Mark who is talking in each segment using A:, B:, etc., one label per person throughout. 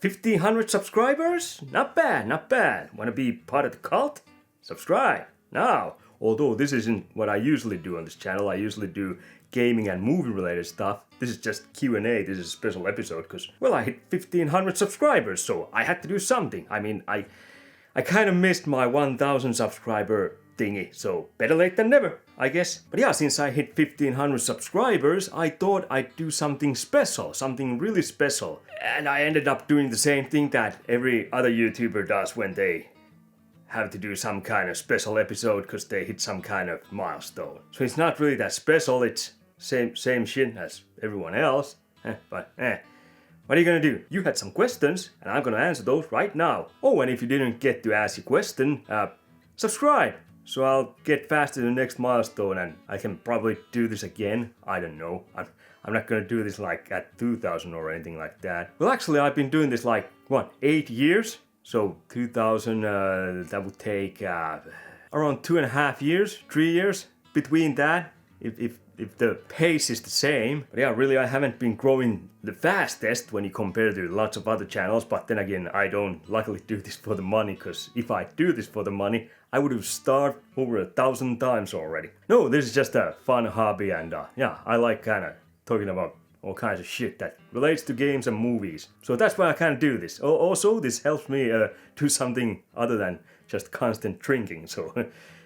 A: 1,500 subscribers? Not bad, not bad. Wanna be part of the cult? Subscribe now. Although this isn't what I usually do on this channel. I usually do gaming and movie related stuff. This is just Q&A. This is a special episode because, well, I hit 1,500 subscribers, so I had to do something. I mean, I kind of missed my 1,000 subscriber thingy, so better late than never, I guess. But yeah, since I hit 1,500 subscribers, I thought I'd do something special, something really special. And I ended up doing the same thing that every other YouTuber does when they have to do some kind of special episode because they hit some kind of milestone. So it's not really that special, it's same shit as everyone else. But what are you gonna do? You had some questions and I'm gonna answer those right now. Oh, and if you didn't get to ask your question, subscribe. So I'll get fast to the next milestone and I can probably do this again. I don't know. I'm not gonna do this like at 2,000 or anything like that. Well, actually I've been doing this like, 8 years? So 2,000, that would take around 2.5 years, 3 years between that, if the pace is the same. But yeah, really I haven't been growing the fastest when you compare to lots of other channels, but then again, I don't luckily do this for the money, because if I do this for the money, I would have starved over 1,000 times already. No, this is just a fun hobby and yeah, I like kind of talking about all kinds of shit that relates to games and movies. So that's why I kind of do this. Also, this helps me do something other than just constant drinking. So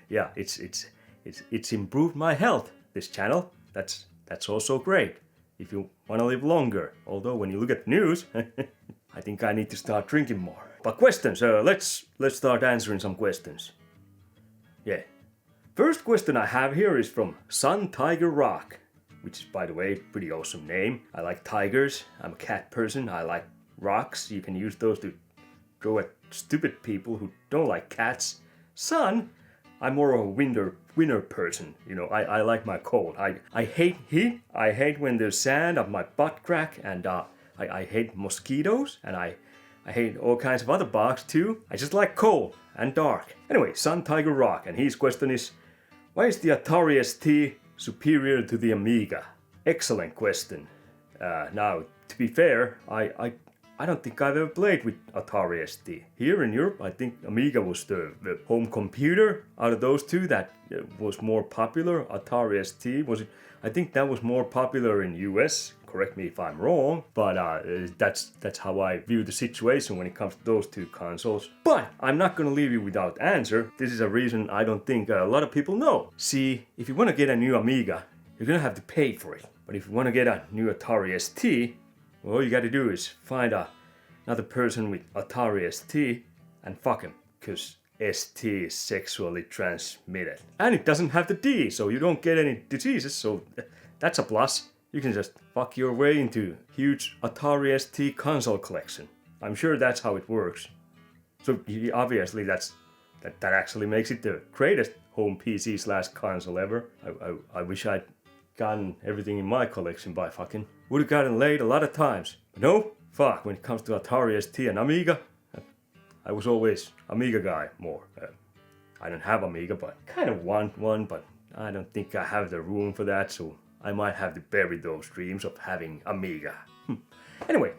A: yeah, it's improved my health, this channel. That's also great if you want to live longer. Although when you look at news, I think I need to start drinking more. But questions, let's start answering some questions. Yeah. First question I have here is from Sun Tiger Rock, which is, by the way, pretty awesome name. I like tigers. I'm a cat person. I like rocks. You can use those to throw at stupid people who don't like cats. Sun, I'm more of a winter person. You know, I like my cold. I hate heat. I hate when there's sand up my butt crack, and I hate mosquitoes, and I hate all kinds of other bugs too. I just like cold and dark. Anyway, Sun Tiger Rock, and his question is, why is the Atari ST superior to the Amiga? Excellent question. Now, to be fair, I don't think I've ever played with Atari ST. Here in Europe, I think Amiga was the home computer out of those two that was more popular. Atari ST was, I think that was more popular in US. Correct me if I'm wrong, but that's how I view the situation when it comes to those two consoles. But I'm not gonna leave you without answer. This is a reason I don't think a lot of people know. See, if you want to get a new Amiga, you're gonna have to pay for it. But if you want to get a new Atari ST, well, all you gotta do is find another person with Atari ST and fuck him, because ST is sexually transmitted. And it doesn't have the D, so you don't get any diseases, so that's a plus. You can just fuck your way into huge Atari ST console collection. I'm sure that's how it works. So obviously that actually makes it the greatest home PC/console ever. I wish I'd gotten everything in my collection by fucking. Would have gotten laid a lot of times. But no, fuck, when it comes to Atari ST and Amiga, I was always Amiga guy more. I don't have Amiga, but kind of want one, but I don't think I have the room for that, so I might have to bury those dreams of having Amiga. Anyway,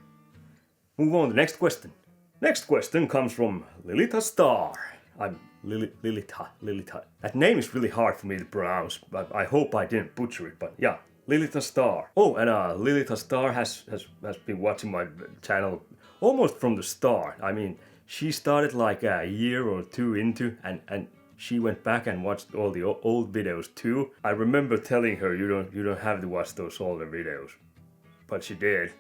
A: move on to the next question. Next question comes from Lilitha Star. I'm Lilitha. That name is really hard for me to pronounce, but I hope I didn't butcher it, but yeah, Lilitha Star. Oh, and Lilitha Star has been watching my channel almost from the start. I mean, she started like a year or two into, and she went back and watched all the old videos too. I remember telling her you don't have to watch those older videos, but she did.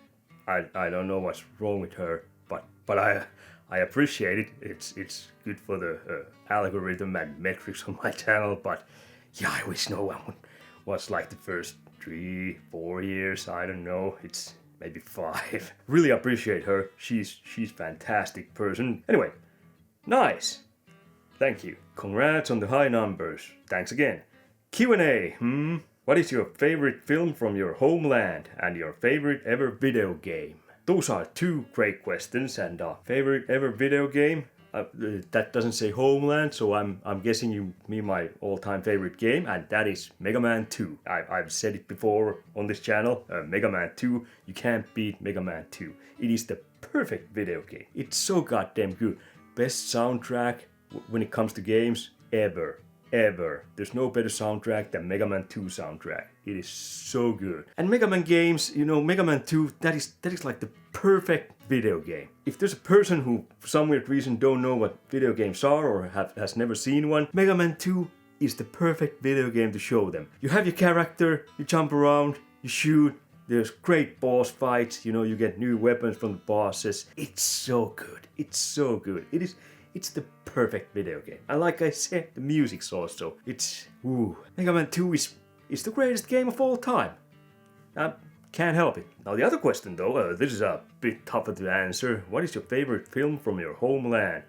A: I don't know what's wrong with her, but I appreciate it. It's good for the algorithm and metrics on my channel. But yeah, I wish no one would watch like the first 3-4 years. I don't know. It's maybe 5. Really appreciate her. She's fantastic person. Anyway, nice. Thank you. Congrats on the high numbers. Thanks again. Q&A. What is your favorite film from your homeland and your favorite ever video game? Those are two great questions. And favorite ever video game? that doesn't say Homeland, so I'm guessing you mean my all-time favorite game, and that is Mega Man 2. I've said it before on this channel, Mega Man 2, you can't beat Mega Man 2. It is the perfect video game. It's so goddamn good. Best soundtrack when it comes to games ever. There's no better soundtrack than Mega Man 2 soundtrack. It is so good. And Mega Man games, you know, Mega Man 2, that is like the perfect video game. If there's a person who, for some weird reason, don't know what video games are or has never seen one, Mega Man 2 is the perfect video game to show them. You have your character, you jump around, you shoot, there's great boss fights, you know, you get new weapons from the bosses. It's so good. It's so good. It's the perfect video game. And like I said, the music's also. Mega Man 2 is the greatest game of all time. I can't help it. Now the other question though, this is a bit tougher to answer. What is your favorite film from your homeland?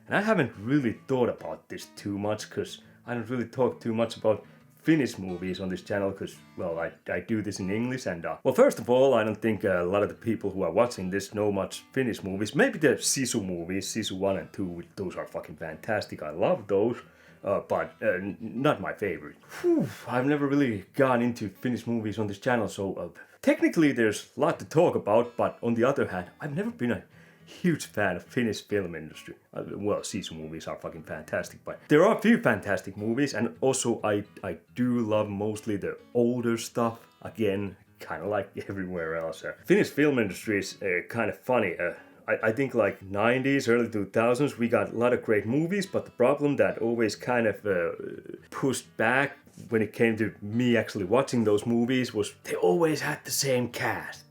A: And I haven't really thought about this too much because I don't really talk too much about Finnish movies on this channel because, well, I do this in English and, well, first of all, I don't think a lot of the people who are watching this know much Finnish movies. Maybe the Sisu movies, Sisu 1 and 2, those are fucking fantastic. I love those, but not my favorite. I've never really gone into Finnish movies on this channel, so technically there's a lot to talk about, but on the other hand, I've never been a huge fan of Finnish film industry. Well, Sisu movies are fucking fantastic, but there are a few fantastic movies, and also I do love mostly the older stuff. Again, kind of like everywhere else. Finnish film industry is kind of funny. I think like 90s, early 2000s, we got a lot of great movies, but the problem that always kind of pushed back when it came to me actually watching those movies was they always had the same cast.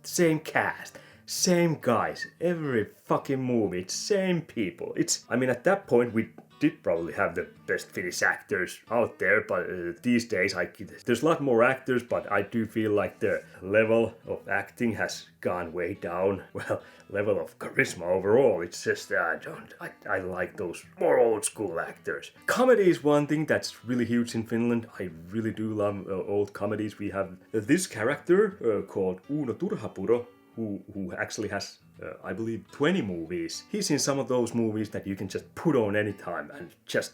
A: Same guys, every fucking movie, it's same people. I mean, at that point, we did probably have the best Finnish actors out there, but these days, there's a lot more actors, but I do feel like the level of acting has gone way down. Well, level of charisma overall, it's just, I like those more old school actors. Comedy is one thing that's really huge in Finland. I really do love old comedies. We have this character called Uno Turhapuro, who actually has, I believe, 20 movies. He's in some of those movies that you can just put on anytime and just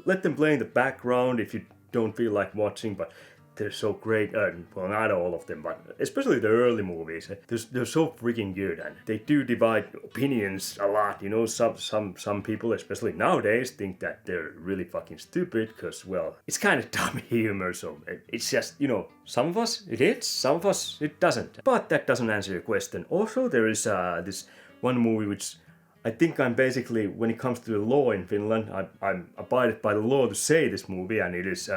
A: let them play in the background if you don't feel like watching, but they're so great. Well, not all of them, but especially the early movies. They're so freaking good, and they do divide opinions a lot. You know, some people, especially nowadays, think that they're really fucking stupid because, well, it's kind of dumb humor. So it's just, you know, some of us it hits, some of us it doesn't. But that doesn't answer your question. Also, there is this one movie which I think I'm basically, when it comes to the law in Finland, I'm abided by the law to say this movie, and it is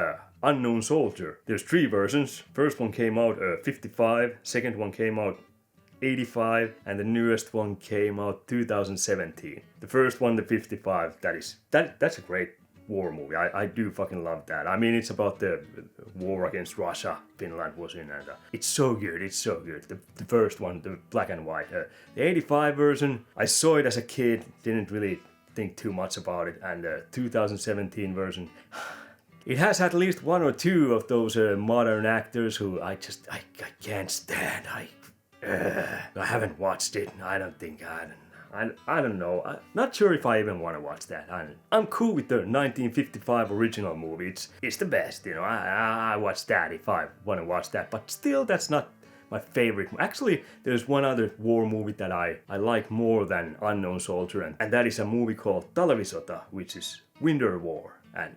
A: Unknown Soldier. There's 3 versions. First one came out 55, second one came out 85, and the newest one came out 2017. The first one, the 55, that's a great war movie. I do fucking love that. I mean, it's about the war against Russia Finland was in, and it's so good. The first one, the black and white. The 85 version, I saw it as a kid, didn't really think too much about it, and the 2017 version, it has at least 1 or 2 of those modern actors who I can't stand. I haven't watched it. I don't know. I'm not sure if I even want to watch that. I'm cool with the 1955 original movie. It's the best, you know. I watch that if I want to watch that. But still, that's not my favorite. Actually, there's one other war movie that I like more than Unknown Soldier, and that is a movie called Talvisota, which is Winter War. And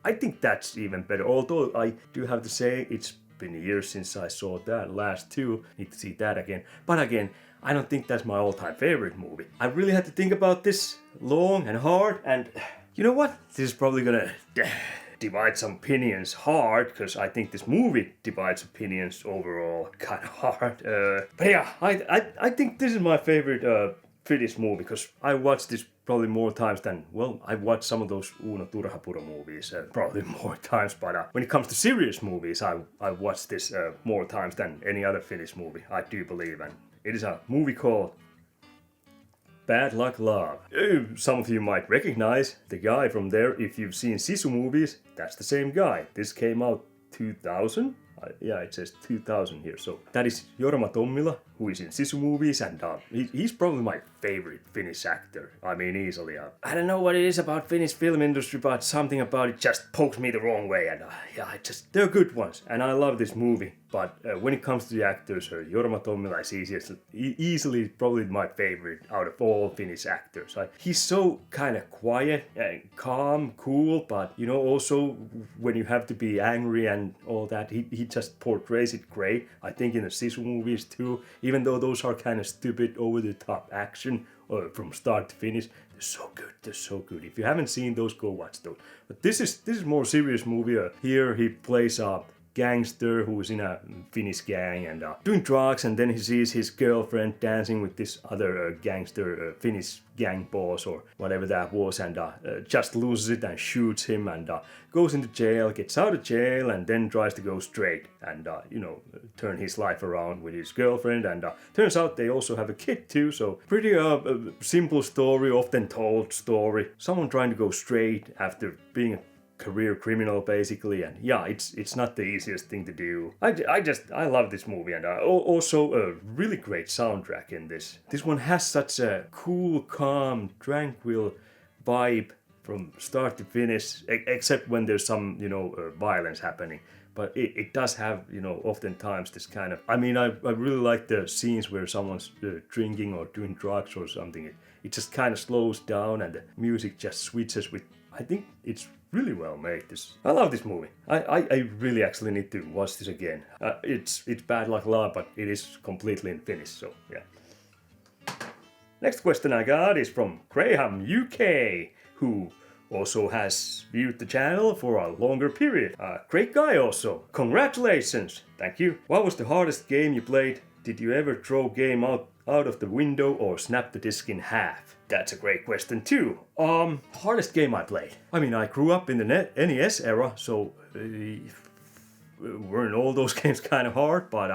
A: I think that's even better. Although I do have to say, it's been years since I saw that last 2. Need to see that again. But again, I don't think that's my all-time favorite movie. I really had to think about this long and hard, and you know what? This is probably gonna divide some opinions hard, because I think this movie divides opinions overall kind of hard. But yeah, I think this is my favorite Finnish movie, because I watched this probably more times than, well, I've watched some of those Uno Turhapuro movies probably more times, but when it comes to serious movies, I've watched this more times than any other Finnish movie, I do believe, and it is a movie called Bad Luck Love. Some of you might recognize the guy from there. If you've seen Sisu movies, that's the same guy. This came out 2000. Yeah, it says 2000 here. So that is Jorma Tommila, who is in Sisu movies, and he's probably my favorite Finnish actor. I mean, easily. I don't know what it is about Finnish film industry, but something about it just pokes me the wrong way, and they're good ones, and I love this movie. But when it comes to the actors, Jorma Tommila is easily probably my favorite out of all Finnish actors. He's so kind of quiet and calm, cool, but also when you have to be angry and all that, he just portrays it great. I think in the Sisu movies too, even though those are kind of stupid, over-the-top action from start to finish, they're so good. If you haven't seen those, go watch those. But this is more serious movie. Here he plays a gangster who is in a Finnish gang and doing drugs, and then he sees his girlfriend dancing with this other gangster, Finnish gang boss or whatever that was, and just loses it and shoots him and goes into jail, gets out of jail, and then tries to go straight and turn his life around with his girlfriend, and turns out they also have a kid too, so pretty simple story, often told story. Someone trying to go straight after being a career criminal basically, and it's not the easiest thing to do. I love this movie, and also a really great soundtrack in this. This one has such a cool, calm, tranquil vibe from start to finish, except when there's some violence happening. But it does have, oftentimes this kind of... I mean, I really like the scenes where someone's drinking or doing drugs or something. It just kind of slows down and the music just switches with... I think it's really well made. I love this movie. I really actually need to watch this again. It's bad like love, but it is completely in Finnish, so yeah. Next question I got is from Graham UK, who also has viewed the channel for a longer period. Great guy also. Congratulations. Thank you. What was the hardest game you played? Did you ever throw game out of the window or snap the disc in half? That's a great question too. Hardest game I played. I mean, I grew up in the NES era, so weren't all those games kind of hard, but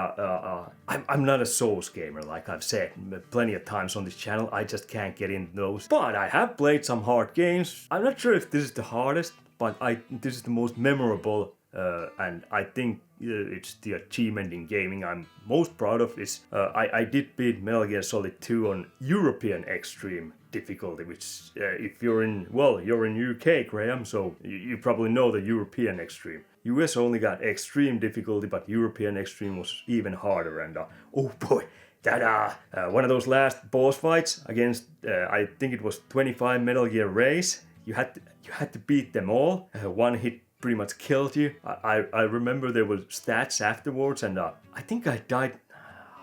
A: I'm not a Souls gamer, like I've said plenty of times on this channel. I just can't get into those. But I have played some hard games. I'm not sure if this is the hardest, but this is the most memorable, and I think it's the achievement in gaming I'm most proud of is I did beat Metal Gear Solid 2 on European Extreme difficulty, which if you're in UK, Graham, so you probably know the European Extreme. US only got Extreme difficulty, but European Extreme was even harder, and oh boy, that one of those last boss fights against I think it was 25 Metal Gear Rays. You had to beat them all. One hit pretty much killed you. I remember there were stats afterwards, and I think I died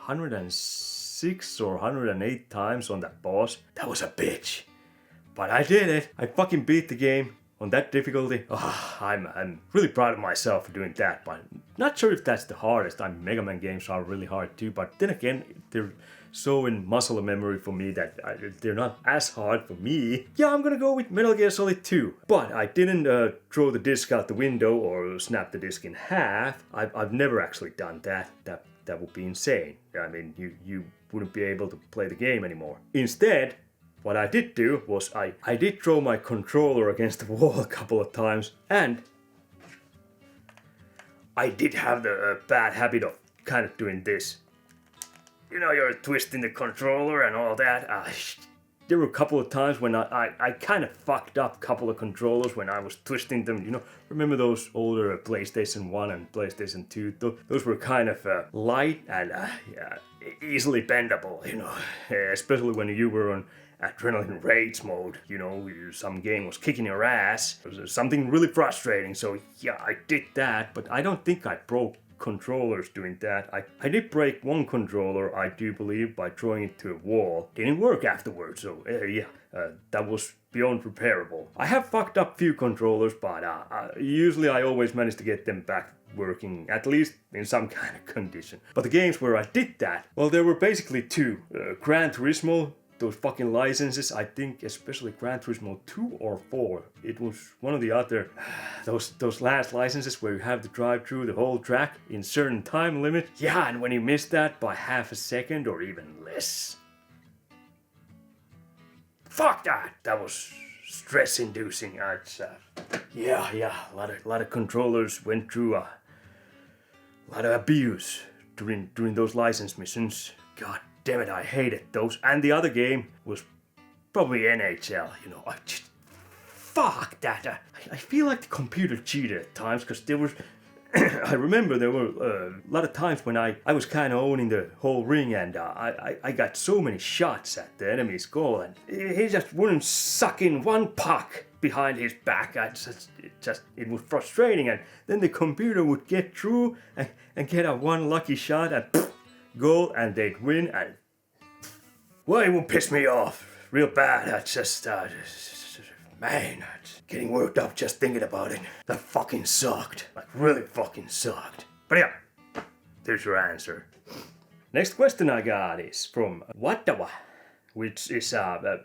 A: 106 or 108 times on that boss. That was a bitch. But I did it. I fucking beat the game on that difficulty. I'm really proud of myself for doing that, but not sure if that's the hardest. Mega Man games are really hard too, but then again, they're so in muscle memory for me that they're not as hard for me. Yeah, I'm gonna go with Metal Gear Solid 2. But I didn't throw the disc out the window or snap the disc in half. I've never actually done that. That would be insane. I mean, you wouldn't be able to play the game anymore. Instead, what I did do was I did throw my controller against the wall a couple of times, and I did have the bad habit of kind of doing this. You're twisting the controller and all that. There were a couple of times when I kind of fucked up a couple of controllers when I was twisting them. Remember those older PlayStation 1 and PlayStation 2? Those were kind of light and easily bendable, especially when you were on adrenaline rage mode, some game was kicking your ass. It was something really frustrating, so yeah, I did that, but I don't think I broke controllers doing that. I did break one controller, I do believe, by throwing it to a wall. Didn't work afterwards, so that was beyond repairable. I have fucked up few controllers, but usually I always manage to get them back working, at least in some kind of condition. But the games where I did that, well, there were basically two. Gran Turismo, those fucking licenses, I think especially Gran Turismo 2 or 4, it was one of the other, those last licenses where you have to drive through the whole track in certain time limit. Yeah, and when you miss that by half a second or even less, fuck that! That was stress-inducing. Yeah, a lot of controllers went through a lot of abuse during those license missions. God damn it, I hated those. And the other game was probably NHL, you know. I just, fuck that. I feel like the computer cheated at times, because there was, I remember there were a lot of times when I was kind of owning the whole ring, and I got so many shots at the enemy's goal, and he just wouldn't suck in one puck behind his back. It was frustrating, and then the computer would get through and get a one lucky shot and goal, and they'd win, and well, it would piss me off real bad. I just, man, getting worked up just thinking about it. That fucking sucked. Like, really fucking sucked. But yeah, there's your answer. Next question I got is from Watawa, which is,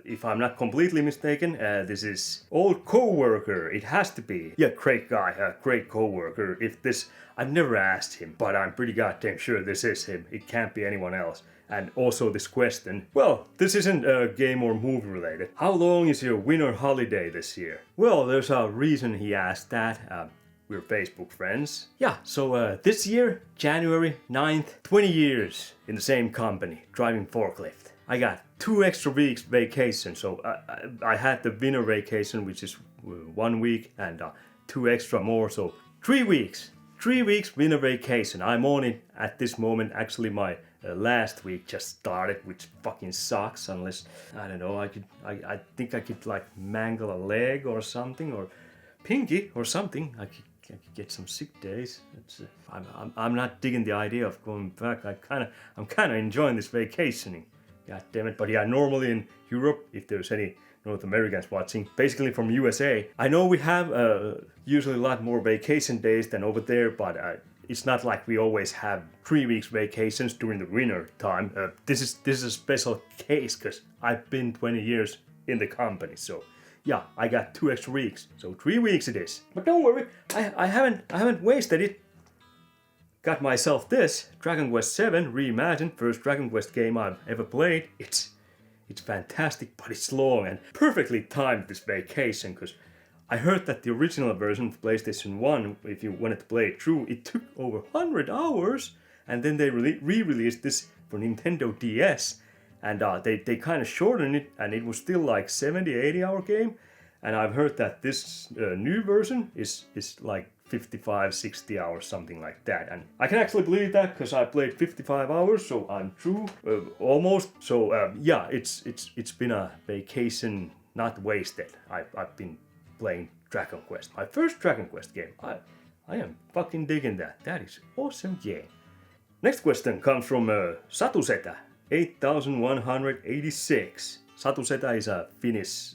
A: if I'm not completely mistaken, this is old co-worker. It has to be. Yeah, great guy, great co-worker. If this, I've never asked him, but I'm pretty goddamn sure this is him. It can't be anyone else. And also this question, well, this isn't game or movie related. How long is your winter holiday this year? Well, there's a reason he asked that. We're Facebook friends. Yeah, so this year, January 9th, 20 years in the same company, driving forklift. I got 2 extra weeks vacation, so I had the winter vacation, which is 1 week, and 2 extra more, so 3 weeks. 3 weeks winter vacation. I'm on it at this moment. Actually, my last week just started, which fucking sucks. Unless, I don't know, I think I could like mangle a leg or something, or pinky or something. I could get some sick days. I'm not digging the idea of going back. I'm kind of enjoying this vacationing. God damn it. But yeah, normally in Europe, if there's any North Americans watching, basically from USA, I know we have usually a lot more vacation days than over there, but it's not like we always have 3 weeks vacations during the winter time. This is a special case because I've been 20 years in the company, so yeah, I got 2 extra weeks, so 3 weeks it is. But don't worry, I haven't wasted it. Got myself this Dragon Quest VII Reimagined, first Dragon Quest game I've ever played. It's fantastic, but it's long, and perfectly timed this vacation, because I heard that the original version of PlayStation 1, if you wanted to play it through, it took over 100 hours, and then they re-released this for Nintendo DS, and they kind of shortened it, and it was still like 70-80 hour game, and I've heard that this new version is like 55-60 hours, something like that, and I can actually believe that because I played 55 hours, so I'm through almost. So yeah, it's been a vacation not wasted. I've been playing Dragon Quest, my first Dragon Quest game. I am fucking digging that. That is awesome game. Next question comes from Satuseta 8186. Satuseta is a Finnish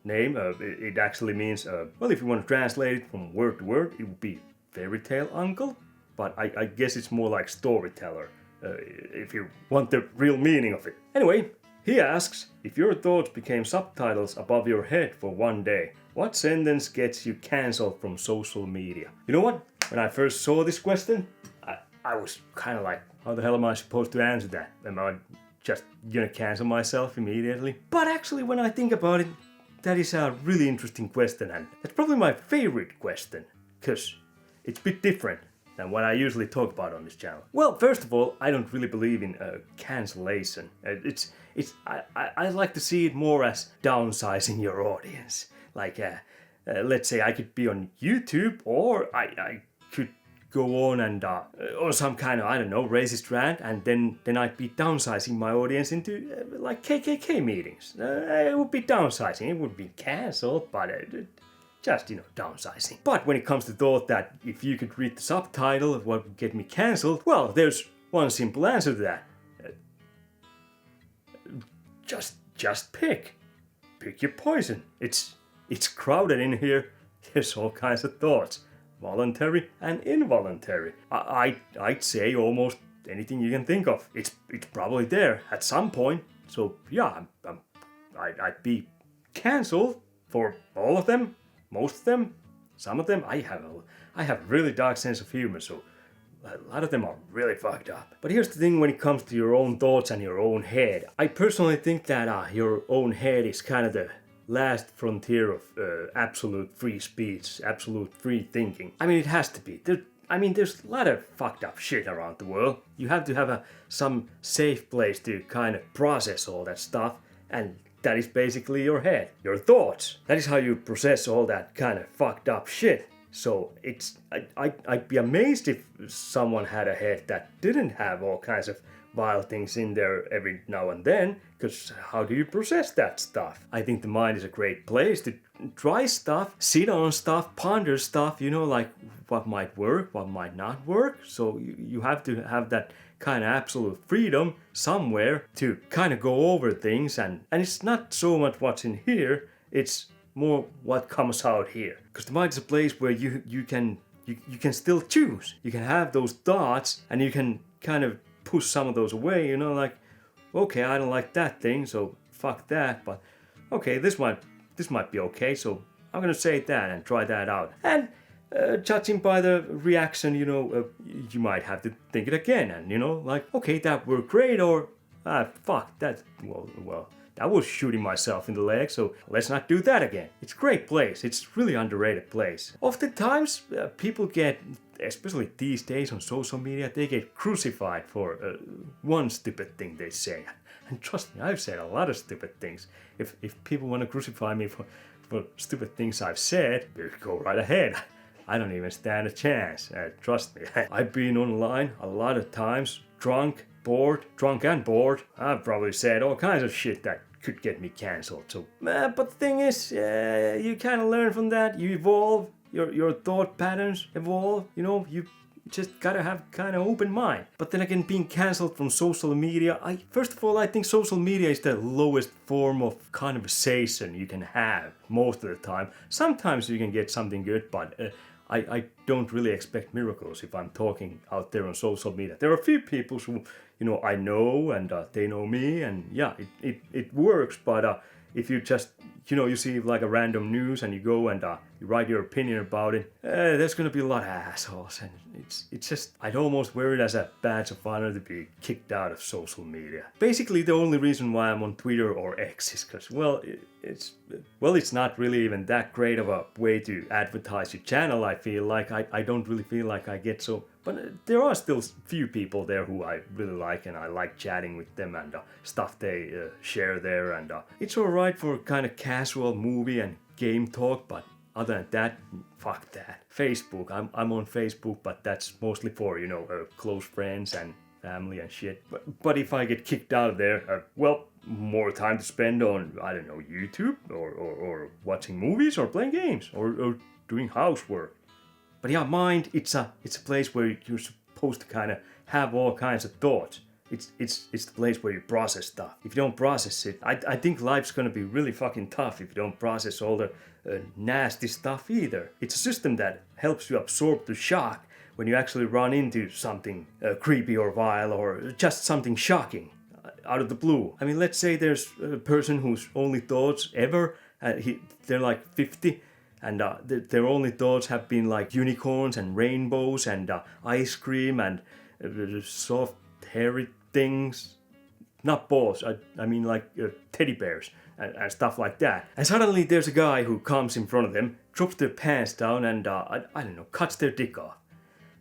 A: name. It actually means, well, if you want to translate it from word to word, it would be fairy tale uncle, but I guess it's more like storyteller, if you want the real meaning of it. Anyway, he asks, if your thoughts became subtitles above your head for one day, what sentence gets you cancelled from social media? You know what? When I first saw this question, I was kind of like, how the hell am I supposed to answer that? Am I just gonna cancel myself immediately? But actually, when I think about it, that is a really interesting question, and it's probably my favorite question, because it's a bit different than what I usually talk about on this channel. Well, first of all, I don't really believe in cancellation. I like to see it more as downsizing your audience. Like, let's say I could be on YouTube, or I could go on and or some kind of, I don't know, racist rant, and then I'd be downsizing my audience into like KKK meetings. It would be downsizing. It would be cancelled, but just, you know, downsizing. But when it comes to thought that if you could read the subtitle of what would get me cancelled, well, there's one simple answer to that. Just pick your poison. It's crowded in here. There's all kinds of thoughts. Voluntary and involuntary. I'd say almost anything you can think of. It's probably there at some point. So yeah, I'd be cancelled for all of them, most of them, some of them. I have a really dark sense of humor, so a lot of them are really fucked up. But here's the thing when it comes to your own thoughts and your own head. I personally think that your own head is kind of the last frontier of absolute free speech, absolute free thinking. I mean, it has to be. I mean, there's a lot of fucked up shit around the world. You have to have some safe place to kind of process all that stuff, and that is basically your head, your thoughts. That is how you process all that kind of fucked up shit. So I'd be amazed if someone had a head that didn't have all kinds of vile things in there every now and then, because how do you process that stuff? I think the mind is a great place to try stuff, sit on stuff, ponder stuff, like what might work, what might not work. So you have to have that kind of absolute freedom somewhere to kind of go over things, and it's not so much what's in here, it's more what comes out here. Because the mind is a place where you can still choose. You can have those thoughts and you can kind of push some of those away, like, okay, I don't like that thing, so fuck that, but okay, this might be okay, so I'm gonna say that and try that out. And judging by the reaction, you might have to think it again, and like, okay, that worked great, or fuck, that, well, that was shooting myself in the leg, so let's not do that again. It's a great place. It's really underrated place. Oftentimes, people get, especially these days on social media, they get crucified for one stupid thing they say. And trust me, I've said a lot of stupid things. If people want to crucify me for stupid things I've said, go right ahead. I don't even stand a chance. Trust me. I've been online a lot of times, drunk and bored. I've probably said all kinds of shit that could get me cancelled. So, but the thing is, you kind of learn from that. You evolve. Your thought patterns evolve. You just gotta have kind of open mind. But then again, being cancelled from social media, first of all, I think social media is the lowest form of conversation you can have most of the time. Sometimes you can get something good, but I don't really expect miracles if I'm talking out there on social media. There are a few people who, I know, and they know me, and yeah, it works, but if you just, you see like a random news and you go and you write your opinion about it, there's gonna be a lot of assholes, and it's just, I'd almost wear it as a badge of honor to be kicked out of social media. Basically, the only reason why I'm on Twitter or X is because, it's not really even that great of a way to advertise your channel. I feel like I don't really feel like I get so, but there are still few people there who I really like, and I like chatting with them and stuff they share there, and it's alright for kind of casual movie and game talk, but other than that, fuck that. Facebook, I'm on Facebook, but that's mostly for, close friends and family and shit. But if I get kicked out of there, more time to spend on, I don't know, YouTube or watching movies or playing games or doing housework. But yeah, mind, it's a place where you're supposed to kind of have all kinds of thoughts. It's the place where you process stuff. If you don't process it, I think life's gonna be really fucking tough if you don't process all the nasty stuff either. It's a system that helps you absorb the shock when you actually run into something creepy or vile or just something shocking out of the blue. I mean, let's say there's a person whose only thoughts ever, they're like 50, and their only thoughts have been like unicorns and rainbows and ice cream and soft hairy things. Not balls, I mean like teddy bears and stuff like that. And suddenly there's a guy who comes in front of them, drops their pants down and, I don't know, cuts their dick off.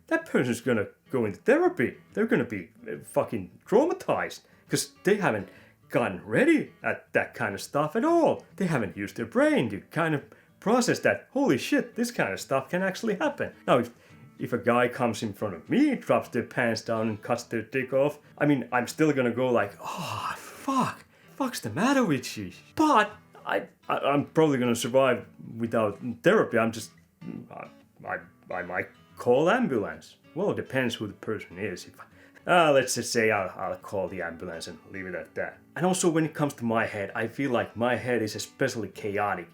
A: That person's gonna go into therapy. They're gonna be fucking traumatized because they haven't gotten ready at that kind of stuff at all. They haven't used their brain to kind of process that, holy shit, this kind of stuff can actually happen. Now, if a guy comes in front of me, drops their pants down and cuts their dick off, I mean, I'm still gonna go like, oh, fuck's the matter with you? But I'm probably gonna survive without therapy. I might call ambulance. Well, it depends who the person is. Let's just say I'll call the ambulance and leave it at that. And also when it comes to my head, I feel like my head is especially chaotic.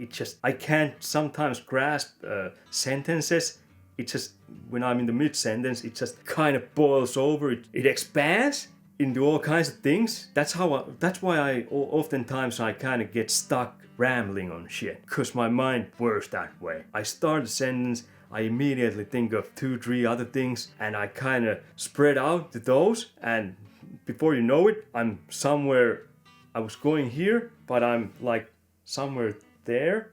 A: I can't sometimes grasp sentences. It just, when I'm in the mid-sentence, it just kind of boils over. It expands into all kinds of things. That's why oftentimes I kind of get stuck rambling on shit. Because my mind works that way. I start a sentence, I immediately think of 2-3 other things, and I kind of spread out to those, and before you know it, I'm somewhere. I was going here, but I'm like somewhere there.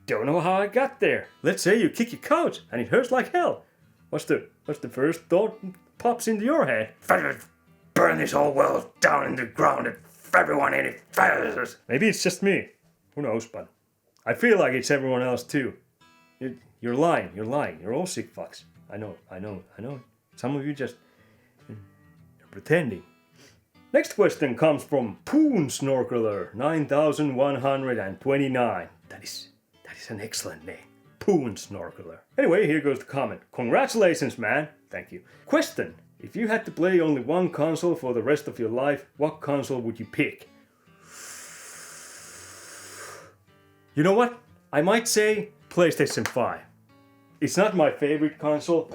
A: Don't know how I got there. Let's say you kick your couch and it hurts like hell. What's the first thought pops into your head? Burn this whole world down in the ground and everyone in it. Maybe it's just me. Who knows, but I feel like it's everyone else too. You're lying. You're all sick fucks. I know. Some of you just... you're pretending. Next question comes from Poon Snorkeler 9129. That is an excellent name. Poon Snorkeler. Anyway, here goes the comment. Congratulations, man. Thank you. Question. If you had to play only one console for the rest of your life, what console would you pick? You know what? I might say PlayStation 5. It's not my favorite console,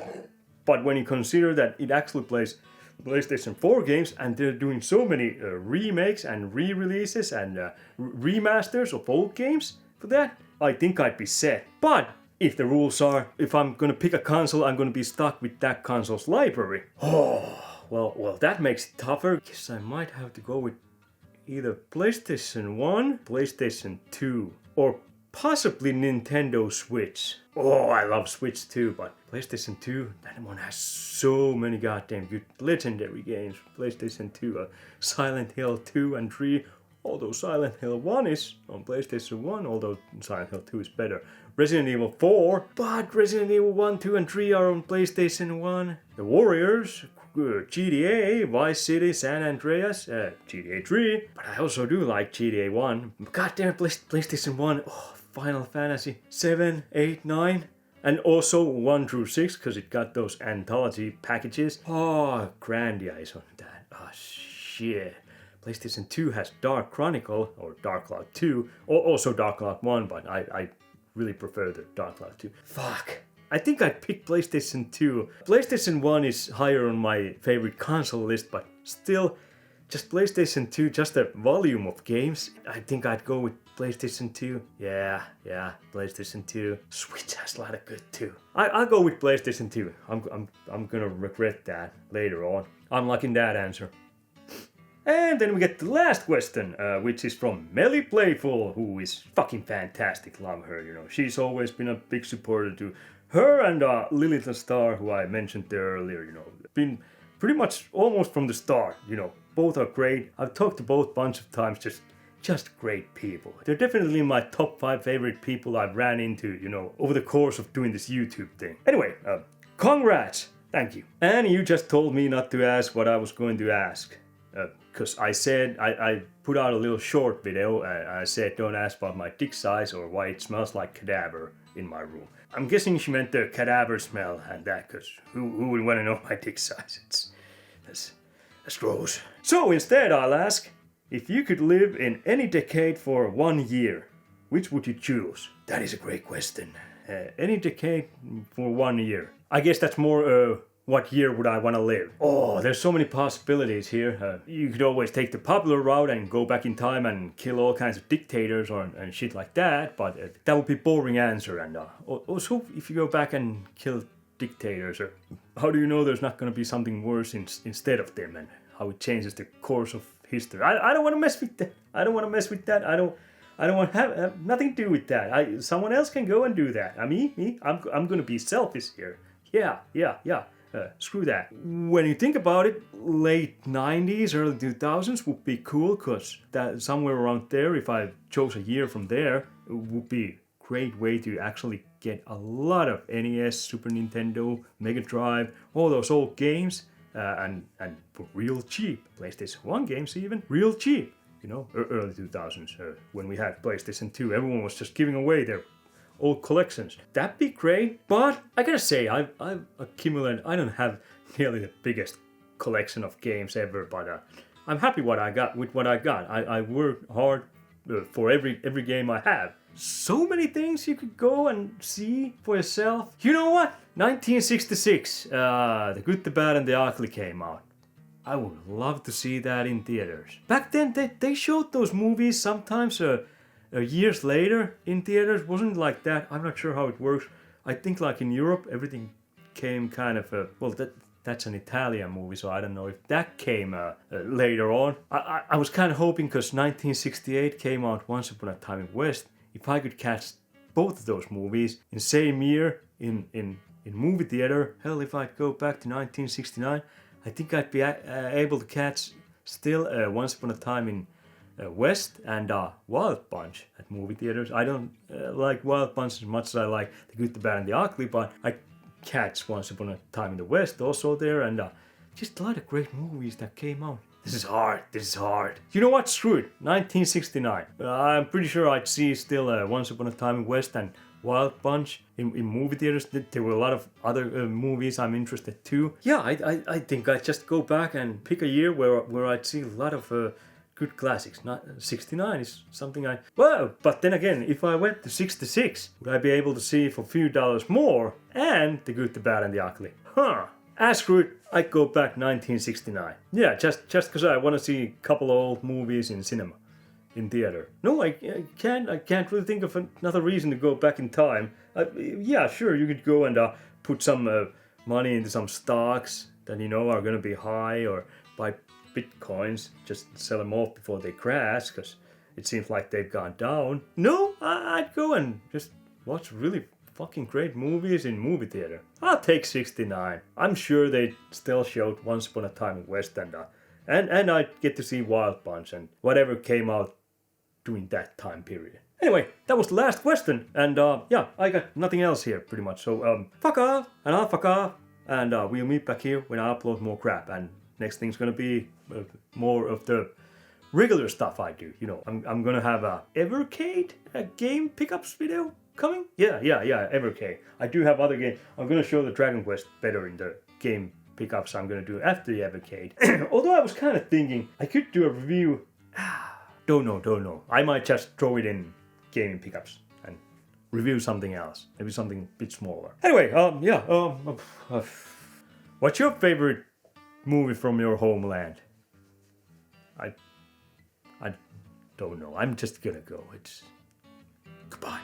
A: but when you consider that it actually plays PlayStation 4 games and they're doing so many remakes and re-releases and remasters of old games for that, I think I'd be set. But if the rules are, if I'm gonna pick a console, I'm gonna be stuck with that console's library. Oh, well, that makes it tougher. Guess I might have to go with either PlayStation 1, PlayStation 2, or possibly Nintendo Switch. Oh, I love Switch too, but PlayStation 2, that one has so many goddamn good legendary games. PlayStation 2, Silent Hill 2 and 3, although Silent Hill 1 is on PlayStation 1, although Silent Hill 2 is better. Resident Evil 4, but Resident Evil 1, 2 and 3 are on PlayStation 1. The Warriors, GTA, Vice City, San Andreas, GTA 3, but I also do like GTA 1. Goddamn PlayStation 1, oh, Final Fantasy 7, 8, 9, and also 1 through 6, because it got those anthology packages. Oh, Grandia is on that. Oh, shit. PlayStation 2 has Dark Chronicle, or Dark Cloud 2, or also Dark Cloud 1, but I really prefer the Dark Cloud 2. Fuck. I think I'd pick PlayStation 2. PlayStation 1 is higher on my favorite console list, but still, just PlayStation 2, just the volume of games, I think I'd go with PlayStation 2. Yeah, PlayStation 2. Switch has a lot of good too. I'll go with PlayStation 2. I'm gonna regret that later on. I'm liking that answer. And then we get the last question, which is from Melly Playful, who is fucking fantastic. Love her, you know. She's always been a big supporter to her and Lilith the Star, who I mentioned there earlier, you know. Been pretty much almost from the start, you know. Both are great. I've talked to both a bunch of times, just great people. They're definitely my top 5 favorite people I've ran into, you know, over the course of doing this YouTube thing. Anyway, congrats! Thank you. And you just told me not to ask what I was going to ask. Because I said, I put out a little short video, I said don't ask about my dick size or why it smells like cadaver in my room. I'm guessing she meant the cadaver smell and that, because who would want to know my dick size? That's gross. So instead I'll ask, if you could live in any decade for 1 year, which would you choose? That is a great question. Any decade for 1 year. I guess that's more what year would I want to live? Oh, there's so many possibilities here. You could always take the popular route and go back in time and kill all kinds of dictators and shit like that, but that would be a boring answer. And also, if you go back and kill dictators, how do you know there's not going to be something worse instead of them, and how it changes the course of history? I don't want to mess with that. I don't want to have nothing to do with that. Someone else can go and do that. I'm going to be selfish here. Yeah. Screw that. When you think about it, late 90s, early 2000s would be cool, because that somewhere around there, if I chose a year from there, it would be a great way to actually get a lot of NES, Super Nintendo, Mega Drive, all those old games, and for real cheap. PlayStation 1 games even, real cheap. You know, early 2000s, when we had PlayStation 2, everyone was just giving away their old collections. That'd be great, but I gotta say, I've accumulated, I don't have nearly the biggest collection of games ever, but I'm happy with what I got. I work hard for every game I have. So many things you could go and see for yourself. You know what? 1966, The Good, the Bad and the Ugly came out. I would love to see that in theaters. Back then, they showed those movies sometimes years later in theaters. Wasn't like that. I'm not sure how it works. I think like in Europe, everything came kind of well, that's an Italian movie, so I don't know if that came later on. I was kind of hoping, because 1968 came out Once Upon a Time in West, if I could catch both of those movies in same year in in movie theater. Hell, if I'd go back to 1969, I think I'd be able to catch still Once Upon a Time in West and Wild Bunch at movie theaters. I don't like Wild Bunch as much as I like The Good, the Bad, and the Ugly, but I catch Once Upon a Time in the West also there, and just a lot of great movies that came out. This is hard. This is hard. You know what? Screw it. 1969. I'm pretty sure I'd see still Once Upon a Time in West and Wild Bunch in movie theaters. There were a lot of other movies I'm interested too. Yeah, I think I'd just go back and pick a year where I'd see a lot of good classics. Not 69 is something I... Well, but then again, if I went to 66, would I be able to see for a few dollars more and The Good, the Bad, and the Ugly? Huh. Screw it, I'd go back 1969. Yeah, just because I want to see a couple of old movies in cinema, in theater. No, I can't really think of another reason to go back in time. Yeah, sure, you could go and put some money into some stocks that you know are going to be high, or buy bitcoins, just sell them off before they crash, because it seems like they've gone down. No, I'd go and just watch really fucking great movies in movie theater. I'll take 69. I'm sure they still showed Once Upon a Time in West and I'd get to see Wild Bunch and whatever came out during that time period. Anyway, that was the last question, and yeah, I got nothing else here pretty much. So fuck off, and I'll fuck off, and we'll meet back here when I upload more crap. And next thing's gonna be more of the regular stuff I do. You know, I'm gonna have a Evercade, a game pickups video coming? Yeah, Evercade. I do have other games. I'm gonna show the Dragon Quest better in the game pickups I'm gonna do after the Evercade. Although I was kind of thinking I could do a review. Don't know. I might just throw it in gaming pickups and review something else. Maybe something a bit smaller. Anyway, what's your favorite movie from your homeland? I don't know. I'm just gonna go. Goodbye.